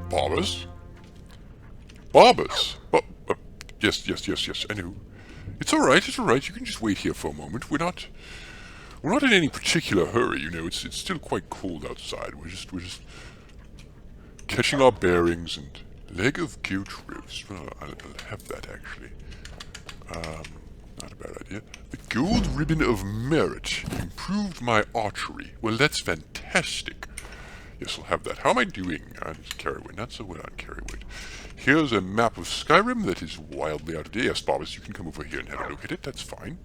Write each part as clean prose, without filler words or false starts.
Barbas? Barbas? Yes, I know. It's alright, you can just wait here for a moment. We're not in any particular hurry, you know, it's still quite cold outside. We're just catching our bearings and leg of goat roast. Well, I'll have that actually. Not a bad idea. The gold ribbon of merit improved my archery. Well, that's fantastic. Yes, I'll have that. How am I doing on Carryway? Not so well on Carryway. Here's a map of Skyrim that is wildly out of date. Yes, Barbas, you can come over here and have a look at it. That's fine.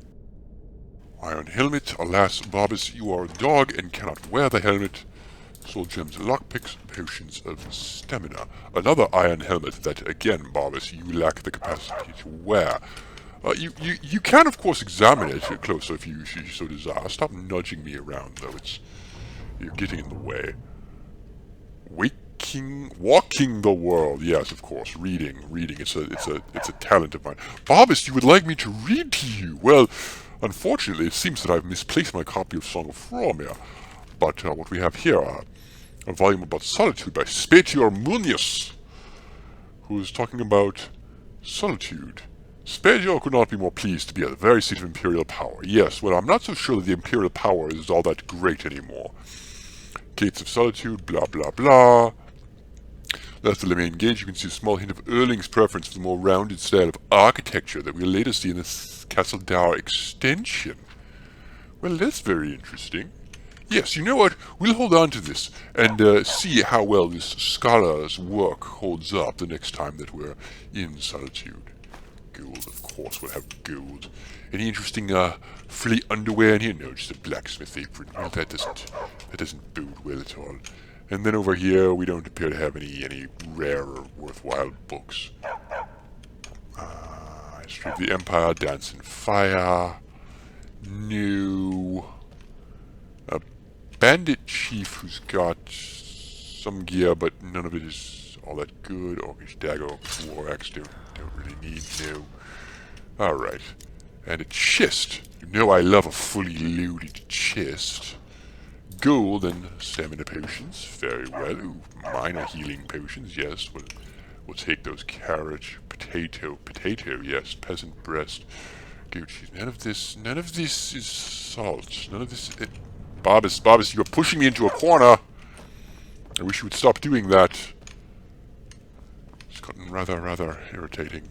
Iron helmet. Alas, Barbas, you are a dog and cannot wear the helmet. Soul gems, lockpicks, potions of stamina. Another iron helmet that, again, Barbas, you lack the capacity to wear. You can, of course, examine it closer if you so desire. Stop nudging me around, though. You're getting in the way. Walking the world. Yes, of course. Reading. It's a talent of mine. Barbas, you would like me to read to you? Well, unfortunately, it seems that I've misplaced my copy of Song of Fromir. But what we have here, a volume about solitude by Spatior Munius, who is talking about solitude. Spatior could not be more pleased to be at the very seat of imperial power. Yes, well, I'm not so sure that the imperial power is all that great anymore. Gates of Solitude, blah blah blah. Left the main gate, you can see a small hint of Erling's preference for the more rounded style of architecture that we'll later see in the Castle Dower extension. Well, that's very interesting. Yes, you know what? We'll hold on to this and see how well this scholar's work holds up the next time that we're in Solitude. Gold, of course, we'll have gold. Any interesting frilly underwear in here? No, just a blacksmith apron. Well, that doesn't bode well at all. And then over here, we don't appear to have any rare or worthwhile books. History of the Empire, Dance and Fire. No. A bandit chief who's got some gear, but none of it is all that good. Orcish dagger, war axe, don't really need. No. Alright. And a chest. You know I love a fully loaded chest. Gold and stamina potions. Very well. Ooh, minor healing potions. Yes, we'll take those. Carrot, potato, yes. Peasant breast. Goat cheese. None of this is salt. None of this... Barbas, you're pushing me into a corner. I wish you would stop doing that. It's gotten rather irritating.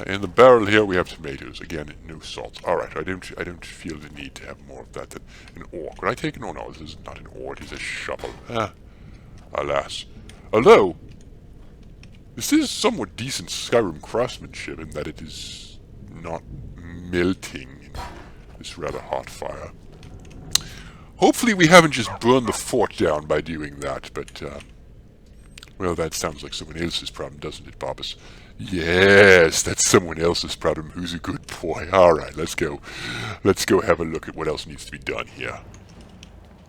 In the barrel here we have tomatoes. Again, no salt. Alright, I don't feel the need to have more of that than an orc. Could I take an orc? No, this is not an orc, it is a shovel. Alas. Although, this is somewhat decent Skyrim craftsmanship in that it is not melting in this rather hot fire. Hopefully we haven't just burned the fort down by doing that, but, well, that sounds like someone else's problem, doesn't it, Barbas? Yes, that's someone else's problem. Who's a good boy? Alright, let's go. Let's go have a look at what else needs to be done here.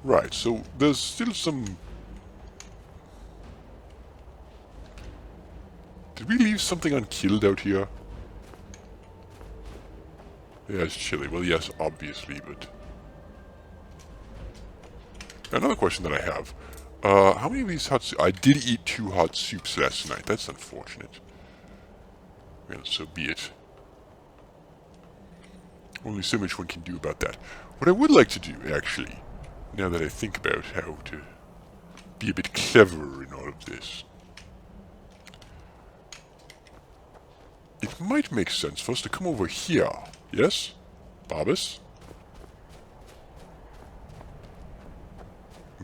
Right, so there's still some... Did we leave something unkilled out here? Yeah, it's chilly. Well, yes, obviously, but... Another question that I have. How many of these hot soups? I did eat 2 hot soups last night. That's unfortunate. Well, so be it. Only so much one can do about that. What I would like to do, actually, now that I think about how to be a bit cleverer in all of this, it might make sense for us to come over here. Yes? Barbas?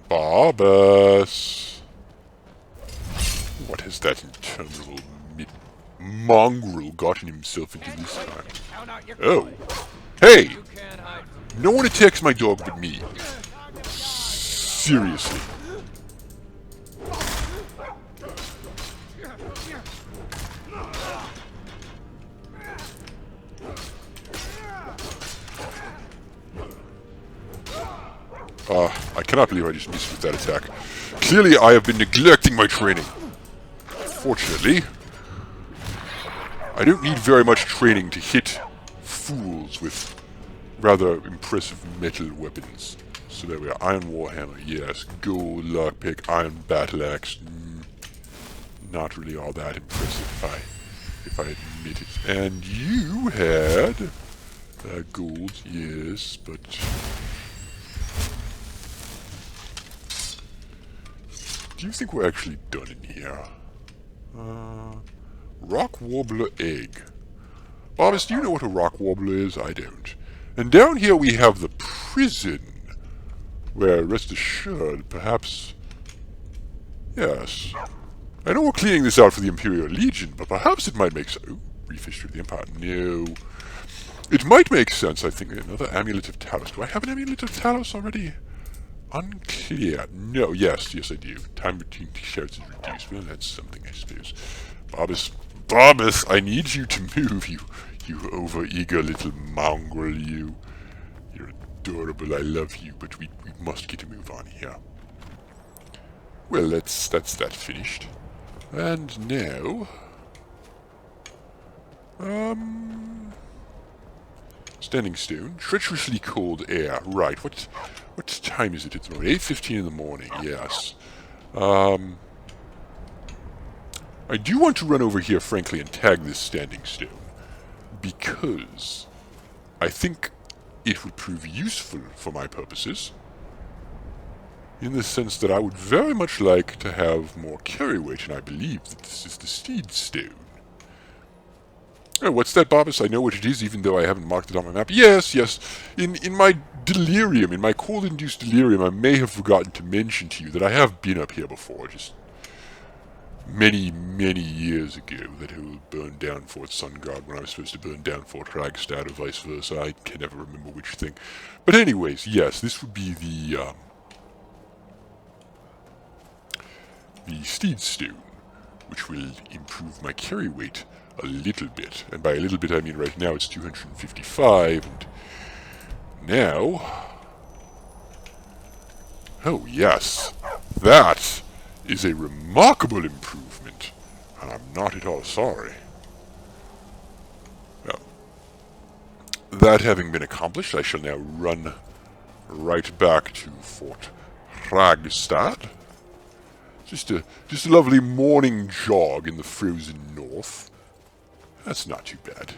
Barbas! What has that interminable mongrel gotten himself into this time? Oh! Hey! No one attacks my dog but me. Seriously. I cannot believe I just missed with that attack. Clearly I have been neglecting my training. Fortunately, I don't need very much training to hit fools with rather impressive metal weapons. So there we are. Iron Warhammer, yes. Gold lockpick, iron battle axe. not really all that impressive, if I admit it. And you had gold, yes, but do you think we're actually done in here? Rock Warbler egg. Bobbis, do you know what a rock warbler is? I don't. And down here we have the prison, where, rest assured, perhaps... Yes. I know we're cleaning this out for the Imperial Legion, but perhaps it might make sense... Ooh, brief history of the Empire. No. It might make sense, I think. Another Amulet of Talos. Do I have an Amulet of Talos already? Unclear. No, yes, I do. Time between t-shirts is reduced. Well, that's something, I suppose. Bobbis, I need you to move, you over-eager little mongrel, you. You're adorable, I love you, but we must get a move on here. Well, that's that finished. And now... Standing stone. Treacherously cold air. Right, what time is it at the moment? 8:15 in the morning, yes. I do want to run over here, frankly, and tag this standing stone. Because I think it would prove useful for my purposes. In the sense that I would very much like to have more carry weight, and I believe that this is the Steed Stone. Oh, what's that, Bobbis? I know what it is, even though I haven't marked it on my map. Yes. In my delirium, in my cold-induced delirium, I may have forgotten to mention to you that I have been up here before, just many, many years ago, that whole burned down Fort Sungard when I was supposed to burn down Fort Kragstad, or vice versa. I can never remember which thing. But anyways, yes, this would be the Steed Stone, which will improve my carry weight a little bit. And by a little bit, I mean right now it's 255, and now... Oh, yes. That is a remarkable improvement, and I'm not at all sorry. Well, that having been accomplished, I shall now run right back to Fort Kragstad. Just a lovely morning jog in the frozen north. That's not too bad.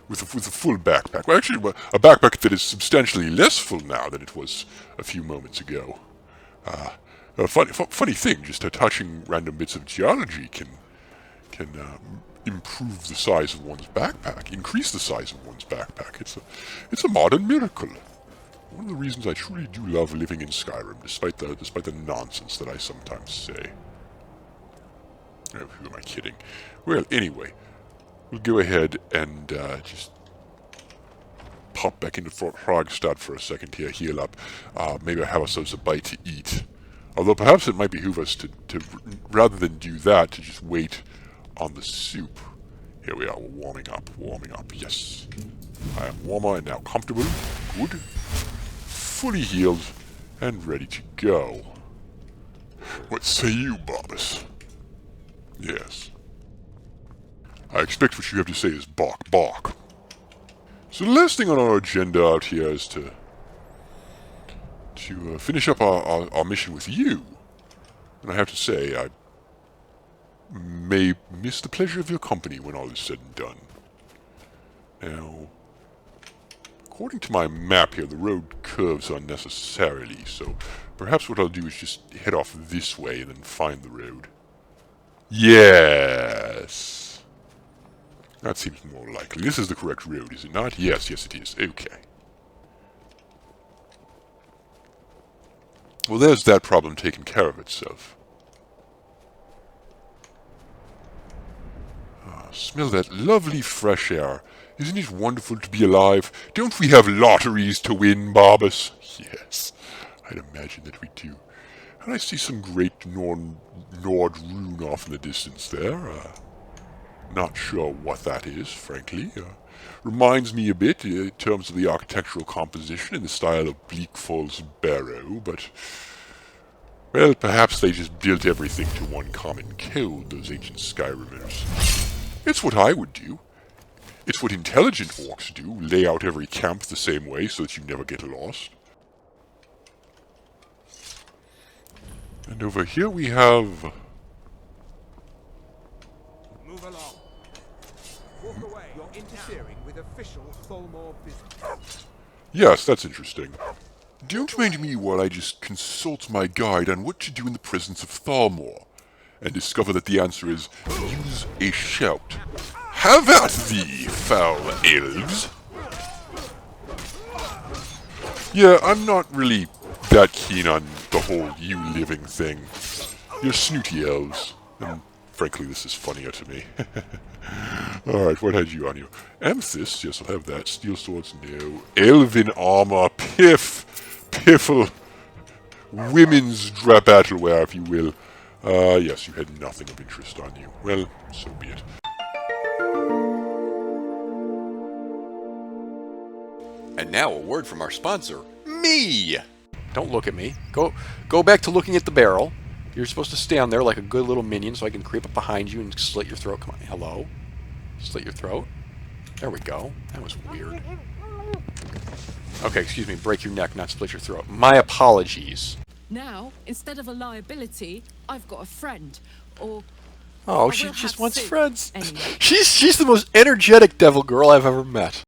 With a full backpack. Well, actually, a backpack that is substantially less full now than it was a few moments ago. A funny thing, just touching random bits of geology can improve the size of one's backpack, increase the size of one's backpack. It's a modern miracle. One of the reasons I truly do love living in Skyrim, despite the nonsense that I sometimes say. Oh, who am I kidding? Well, anyway, we'll go ahead and just pop back into Fort Kragstad for a second here, heal up. Maybe have ourselves a bite to eat. Although perhaps it might behoove us to rather than do that, to just wait on the soup. Here we are, we're warming up, yes. I am warmer and now comfortable. Good. Fully healed and ready to go. What say you, Bobbis? Yes. I expect what you have to say is bark, bark. So the last thing on our agenda out here is to finish up our mission with you. And I have to say, I may miss the pleasure of your company when all is said and done. Now, according to my map here, the road curves unnecessarily, so perhaps what I'll do is just head off this way and then find the road. Yes! That seems more likely. This is the correct road, is it not? Yes, it is. Okay. Well, there's that problem taken care of itself. Smell that lovely fresh air. Isn't it wonderful to be alive? Don't we have lotteries to win, Bobbis? Yes, I'd imagine that we do. And I see some great Nord rune off in the distance there. Not sure what that is, frankly. Reminds me a bit, in terms of the architectural composition, in the style of Bleak Falls Barrow, but... well, perhaps they just built everything to one common code, those ancient Skyrimers. It's what I would do. It's what intelligent orcs do, lay out every camp the same way so that you never get lost. And over here we have... Walk away. You're interfering with official Thalmor business. Yes, that's interesting. Don't mind me while I just consult my guide on what to do in the presence of Thalmor, and discover that the answer is use a shout. Have at thee, foul elves! Yeah, I'm not really that keen on the whole you living thing. You're snooty elves, and frankly this is funnier to me. Alright, what had you on you? Amethyst, yes I'll have that. Steel swords, no. Elven armor, piff! Piffle! Women's battleware, if you will. Yes, you had nothing of interest on you. Well, so be it. And now a word from our sponsor, me! Don't look at me. Go back to looking at the barrel. You're supposed to stand there like a good little minion so I can creep up behind you and slit your throat. Come on, hello? Slit your throat? There we go. That was weird. Okay, excuse me, break your neck, not split your throat. My apologies. Now, instead of a liability, I've got a friend. Or Oh, I she will just have wants soup, friends. anyway. She's the most energetic devil girl I've ever met.